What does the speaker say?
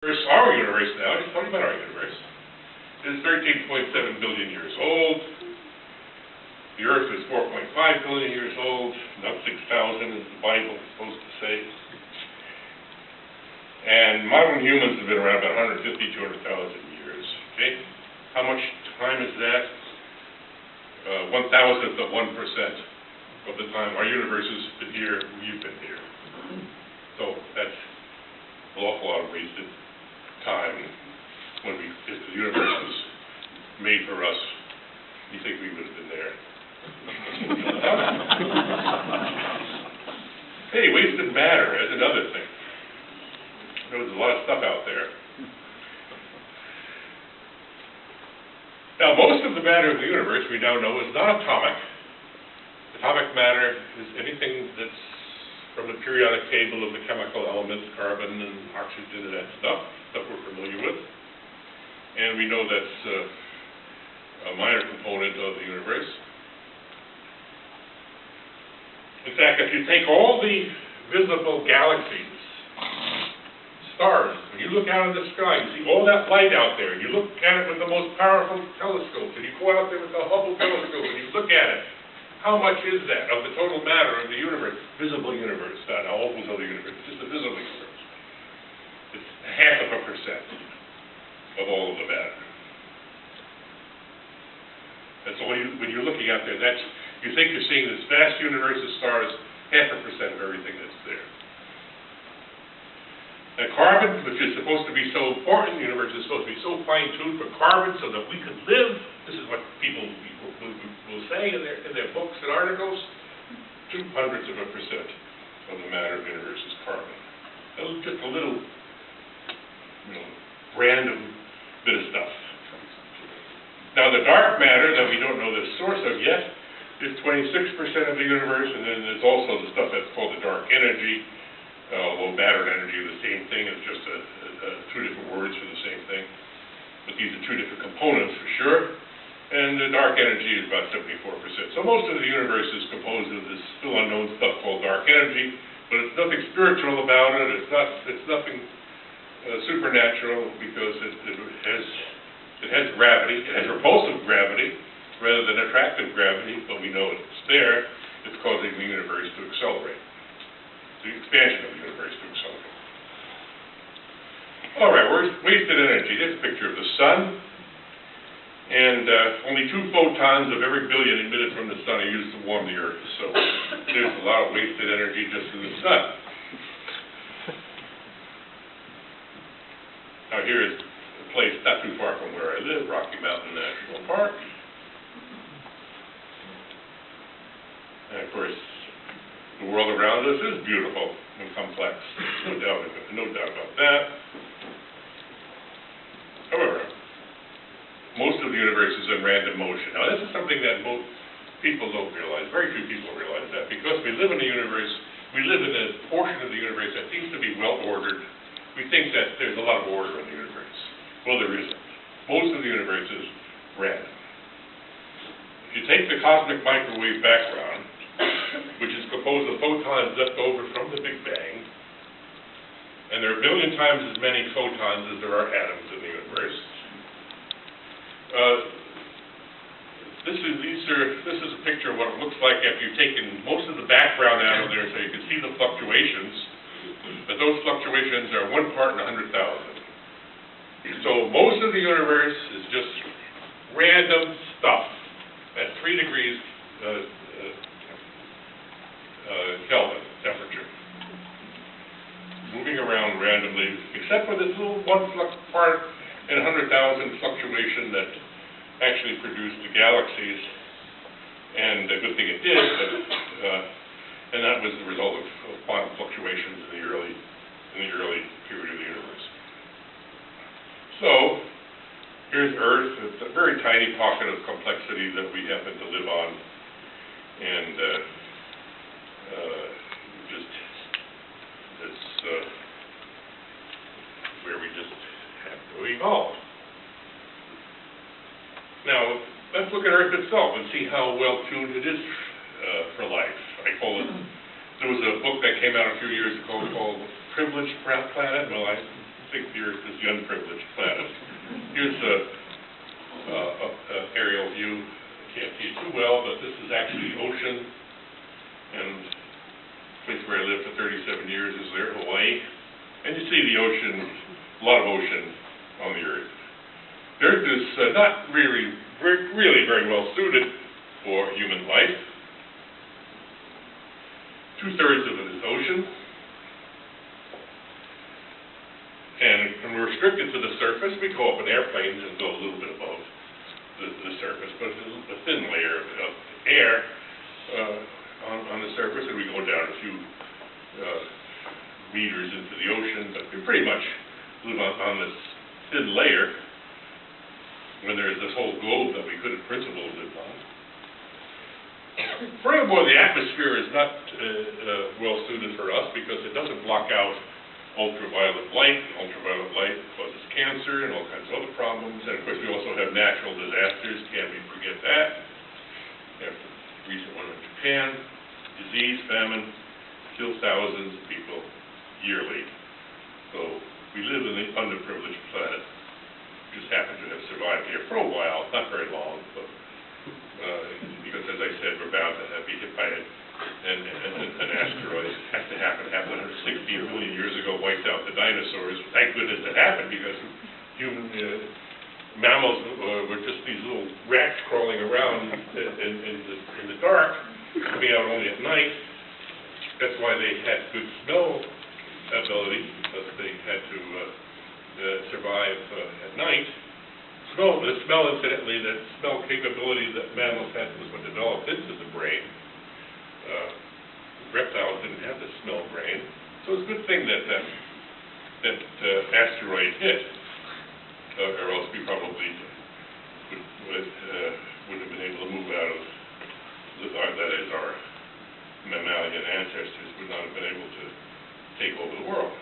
Our universe now, let's talk about our universe, is 13.7 billion years old. The Earth is 4.5 billion years old, not 6,000 as the Bible is supposed to say. And modern humans have been around about 150, 200,000 years. Okay? How much time is that? 1,000th of 1% of the time our universe has been here, we've been here. So that's an awful lot of wasted time when if the universe was made for us. You think we would have been there? Hey, wasted matter is another thing. There's a lot of stuff out there. Now, most of the matter in the universe we now know is not atomic. Atomic matter is anything that's from the periodic table of the chemical elements, carbon and oxygen and that stuff we're familiar with. And we know that's a minor component of the universe. In fact, if you take all the visible galaxies, stars, when you look out in the sky, you see all that light out there, and you look at it with the most powerful telescope, and you go out there with the Hubble telescope, and you look at it, how much is that of the total matter of the universe? Visible universe, not all those other universes, just the visible universe. It's 0.5% of all of the matter. That's all when you're looking out there, you think you're seeing this vast universe of stars, 0.5% of everything that's there. Now carbon, which is supposed to be so important, the universe is supposed to be so fine-tuned for carbon so that we could live. This is what people will say in their books and articles. 0.02% of the matter of the universe is carbon. Just a little, random bit of stuff. Now the dark matter that we don't know the source of yet is 26% of the universe, and then there's also the stuff that's called the dark energy. Although matter and energy are the same thing, it's just two different words for the same thing. But these are two different components for sure. And the dark energy is about 74%. So most of the universe is composed of this still unknown stuff called dark energy, but it's nothing spiritual about it. It's nothing supernatural because it has gravity. It has repulsive gravity rather than attractive gravity, but we know it's there. It's causing the universe to accelerate. The expansion of the universe to accelerate. All right, where's wasted energy? There's a picture of the sun. And only 2 photons of every billion emitted from the sun are used to warm the Earth. So there's a lot of wasted energy just in the sun. Now here is a place not too far from where I live, Rocky Mountain National Park. And of course, the world around us is beautiful and complex. No doubt about that. However, most of the universe is in random motion. Now, this is something that most people don't realize. Very few people realize that. Because we live in a universe, we live in a portion of the universe that seems to be well-ordered. We think that there's a lot of order in the universe. Well, there isn't. Most of the universe is random. If you take the cosmic microwave background, which is composed of photons left over from the Big Bang, and there are 1 billion times as many photons as there are atoms in the universe. This is a picture of what it looks like after you've taken most of the background out of there so you can see the fluctuations, but those fluctuations are 1 part in 100,000. So most of the universe is just random stuff at 3 degrees Kelvin temperature, moving around randomly, except for this little 1 part in 100,000 fluctuation that actually produced the galaxies, and a good thing it did, and that was the result of quantum fluctuations in the early period of the universe. So here's Earth. It's a very tiny pocket of complexity that we happen to live on, and it's where we just have to evolve. Now, let's look at Earth itself and see how well-tuned it is for life. There was a book that came out a few years ago called Privileged Planet. Well, think the Earth is the unprivileged planet. Here's an aerial view. Can't see it too well, but this is actually the ocean, and the place where I lived for 37 years is there, Hawaii. And you see the ocean, a lot of ocean on the Earth. The Earth is not really very well suited for human life. 2/3 of it is ocean. And we're restricted to the surface. We go up in airplanes and go a little bit above the surface, but it's a thin layer of air on the surface, and we go down a few meters into the ocean, but we pretty much live on this thin layer when there's this whole globe that we could in principle live on. Furthermore, the atmosphere is not well suited for us because it doesn't block out ultraviolet light. Ultraviolet light causes cancer and all kinds of other problems. And of course, we also have natural disasters. Can't we forget that? We have the recent one in Japan. Disease, famine, kills thousands of people yearly. So we live in the underprivileged planet. Just happen to have survived here for a while, not very long, but because, as I said, we're bound to be hit by an asteroid. It has to happen. It happened 160 million years ago, wiped out the dinosaurs. Thank goodness it happened, because human mammals were just these little rats crawling around in the dark, coming out only at night. That's why they had good smell ability, because they had to survive at night. The smell, incidentally, that smell capability that mammals had was what developed into the brain. Reptiles didn't have the smell brain, so it's a good thing that asteroid hit, or else we probably would have been able to move out of, that is, our mammalian ancestors would not have been able to take over the world.